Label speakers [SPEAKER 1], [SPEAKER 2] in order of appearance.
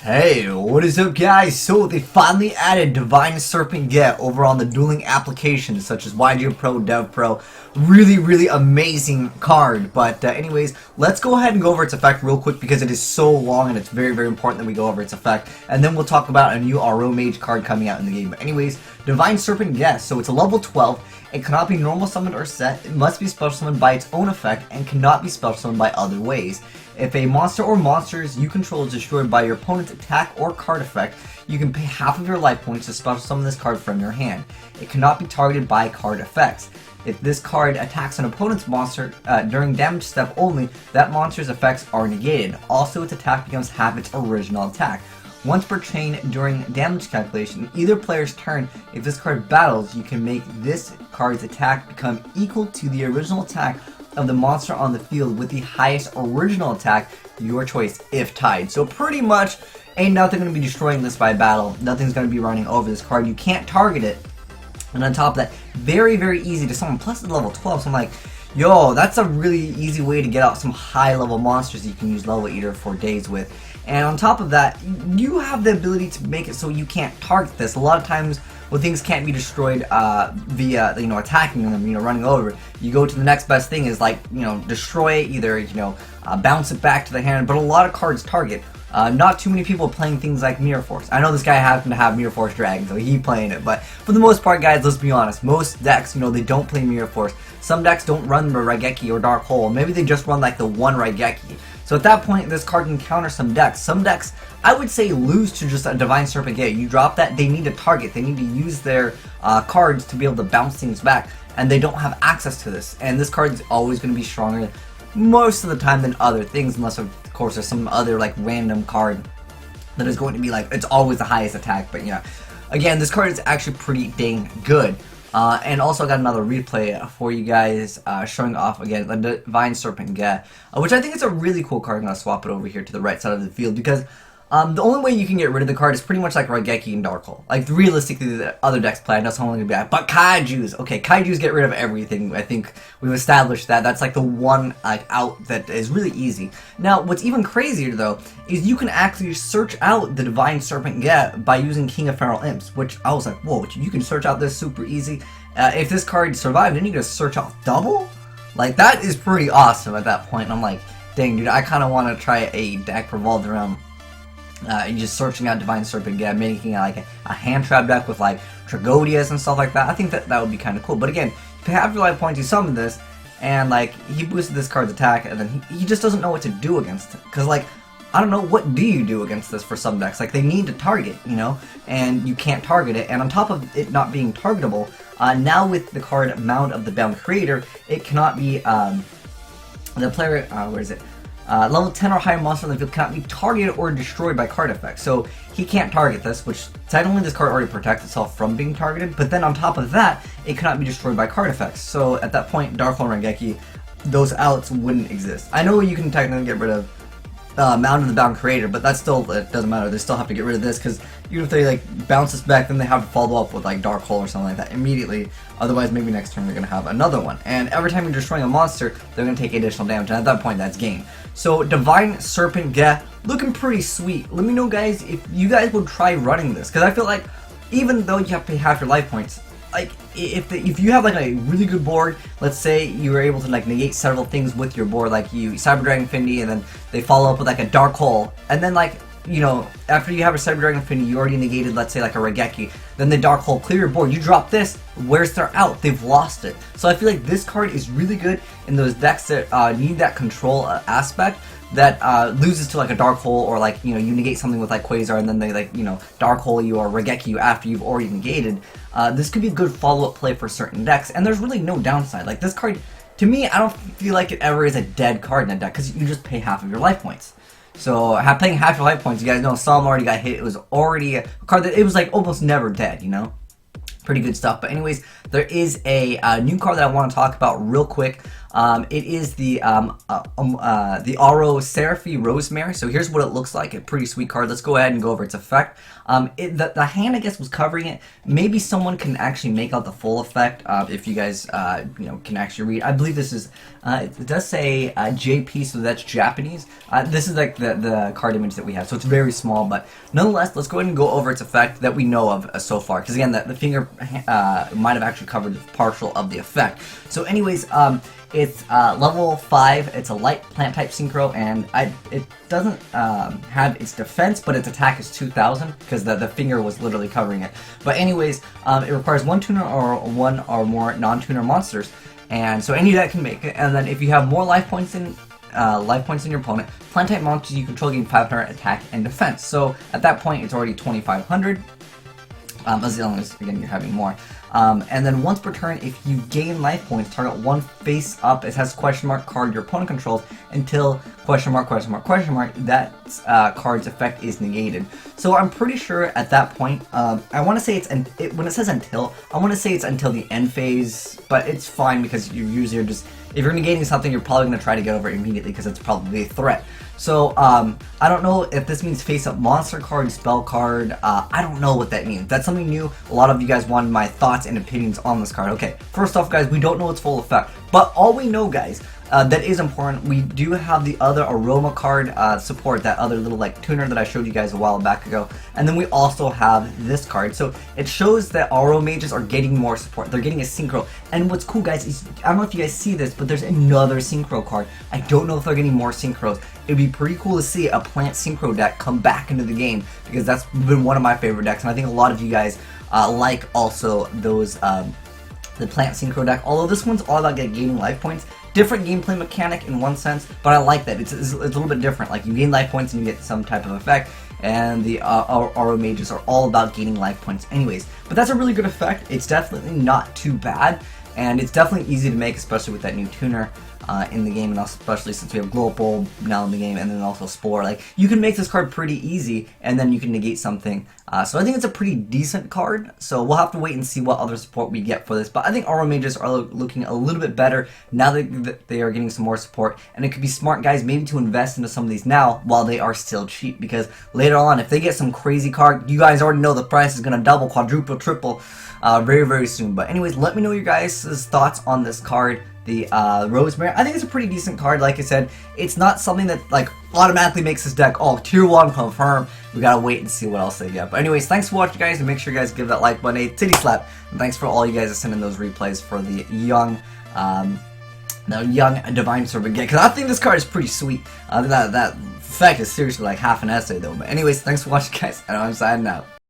[SPEAKER 1] Hey, what is up guys? So they finally added Divine Serpent Get over on the dueling applications such as YGO Pro, DevPro. Really amazing card. But anyways, let's go ahead and go over its effect real quick because it is so long and it's very important that we go over its effect. And then we'll talk about a new Aromage card coming out in the game. But anyways, Divine Serpent Get. So it's a level 12. It cannot be normal summoned or set. It must be special summoned by its own effect and cannot be special summoned by other ways. If a monster or monsters you control is destroyed by your opponent's attack or card effect, you can pay half of your life points to special summon this card from your hand. It cannot be targeted by card effects. If this card attacks an opponent's monster during damage step only, that monster's effects are negated. Also, its attack becomes half its original attack. Once per chain during damage calculation, either player's turn, if this card battles, you can make this card's attack become equal to the original attack of the monster on the field with the highest original attack, your choice, if tied. So pretty much, ain't nothing going to be destroying this by battle. Nothing's going to be running over this card. You can't target it. And on top of that, very easy to summon. Plus it's level 12, so I'm like, yo, that's a really easy way to get out some high level monsters you can use Level Eater for days with. And on top of that, you have the ability to make it so you can't target this. A lot of times when things can't be destroyed via, attacking them, running over, you go to the next best thing is like, destroy it, either, bounce it back to the hand, but a lot of cards target. Not too many people playing things like Mirror Force. I know this guy happened to have Mirror Force Dragon, so he playing it, but for the most part, guys, let's be honest, most decks, they don't play Mirror Force. Some decks don't run the Raigeki or Dark Hole. Maybe they just run like the one Raigeki. So at that point, this card can counter some decks. Some decks, I would say, lose to just a Divine Serpent Gate. You drop that, they need a target. They need to use their cards to be able to bounce things back, and they don't have access to this. And this card is always going to be stronger most of the time than other things, unless of course there's some other like random card that is going to be like, it's always the highest attack. But yeah, again, this card is actually pretty dang good. And also I got another replay for you guys showing off again the Divine Serpent Get, which I think is a really cool card. I'm going to swap it over here to the right side of the field because the only way you can get rid of the card is pretty much like Raigeki and Dark Hole. Like realistically, the other decks play, that's only going to be like, but Kaijus, okay, Kaijus get rid of everything. I think we've established that. That's like the one out that is really easy. Now, what's even crazier though is you can actually search out the Divine Serpent Get by using King of Feral Imps, which I was like, whoa, you can search out this super easy. If this card survived, then you can search out double. Like that is pretty awesome at that point. And I'm like, dang, dude, I kind of want to try a deck revolved around. Just searching out Divine Serpent Get, making like a hand trap deck with like Tragodias and stuff like that. I think that would be kind of cool. But again, if you have your life points, you summon this, and like he boosted this card's attack, and then he just doesn't know what to do against it. Because like, I don't know, what do you do against this for some decks? Like they need to target, and you can't target it. And on top of it not being targetable, now with the card Mound of the Bound Creator, it cannot be the player. Where is it? Level 10 or higher monster on the field cannot be targeted or destroyed by card effects. So he can't target this, which technically this card already protects itself from being targeted, but then on top of that, it cannot be destroyed by card effects. So at that point, Dark Hole and Raigeki, those outs wouldn't exist. I know you can technically get rid of Mound of the Bound Creator, but that still, it doesn't matter. They still have to get rid of this, because even if they like bounce this back, then they have to follow up with like Dark Hole or something like that immediately. Otherwise, maybe next turn they're going to have another one. And every time you're destroying a monster, they're going to take additional damage, and at that point, that's game. So Divine Serpent Get, looking pretty sweet. Let me know, guys, if you guys would try running this, because I feel like even though you have to pay half your life points, like if you have like a really good board, let's say you were able to like negate several things with your board, like you Cyber Dragon Findy, and then they follow up with like a Dark Hole, and then like, after you have a Cyber Dragon Findy, you already negated, let's say, like a Raigeki, then the Dark Hole, clear your board, you drop this, where's their out? They've lost it. So I feel like this card is really good in those decks that need that control aspect, that loses to like a Dark Hole, or like, you negate something with like Quasar, and then they like, Dark Hole you or Raigeki you after you've already negated. This could be a good follow-up play for certain decks, and there's really no downside. Like this card, to me, I don't feel like it ever is a dead card in a deck, because you just pay half of your life points. So paying half your life points, you guys know Solemn already got hit. It was already a card that it was like almost never dead, Pretty good stuff. But anyways, there is a new card that I want to talk about real quick. It is the Aro Seraphy Rosemary. So here's what it looks like. A pretty sweet card. Let's go ahead and go over its effect. The hand, I guess, was covering it. Maybe someone can actually make out the full effect if you guys can actually read. I believe this is it does say JP, so that's Japanese. This is like the card image that we have, so it's very small, but nonetheless, let's go ahead and go over its effect that we know of so far, because again, the finger might have actually covered the partial of the effect. So anyways, it's level 5, it's a light plant type synchro, and it doesn't have its defense, but its attack is 2000, because the finger was literally covering it. But anyways, it requires 1 tuner or 1 or more non-tuner monsters, and so any deck can make it. And then if you have more life points in your opponent, plant type monsters you control gain 500 attack and defense. So at that point, it's already 2500. As long as, again, you're having more. And then once per turn, if you gain life points, target one face up. It has question mark card your opponent controls until question mark, that card's effect is negated. So I'm pretty sure at that point, I want to say when it says until, I want to say it's until the end phase, but it's fine because you usually are just, if you're negating something, you're probably going to try to get over it immediately because it's probably a threat. So, I don't know if this means face-up monster card, spell card, I don't know what that means. That's something new. A lot of you guys wanted my thoughts and opinions on this card. Okay, first off, guys, we don't know its full effect, but all we know, guys, that is important. We do have the other Aroma card support, that other little like tuner that I showed you guys a while back ago, and then we also have this card. So it shows that Aromages are getting more support. They're getting a Synchro, and what's cool, guys, is I don't know if you guys see this, but there's another Synchro card. I don't know if they're getting more Synchros. It'd be pretty cool to see a plant Synchro deck come back into the game, because that's been one of my favorite decks, and I think a lot of you guys like also those the plant Synchro deck. Although this one's all about gaining life points. Different gameplay mechanic in one sense, but I like that. It's a little bit different. Like, you gain life points and you get some type of effect, and the Aromages are all about gaining life points anyways. But that's a really good effect. It's definitely not too bad, and it's definitely easy to make, especially with that new tuner in the game, and especially since we have Global now in the game, and then also Spore. Like, you can make this card pretty easy, and then you can negate something. So I think it's a pretty decent card, so we'll have to wait and see what other support we get for this. But I think Aromages are looking a little bit better now that they are getting some more support, and it could be smart, guys, maybe to invest into some of these now while they are still cheap, because later on, if they get some crazy card, you guys already know the price is going to double, quadruple, triple very, very soon. But anyways, let me know your guys' thoughts on this card, the Rosemary. I think it's a pretty decent card. Like I said, it's not something that like automatically makes this deck, oh, tier 1 confirm. We gotta wait and see what else they get. But anyways, thanks for watching, guys, and make sure you guys give that like button a titty slap. And thanks for all you guys that send in those replays for the young Divine Serpent get, because I think this card is pretty sweet. That effect is seriously like half an essay though. But anyways, thanks for watching, guys, and I'm signing out.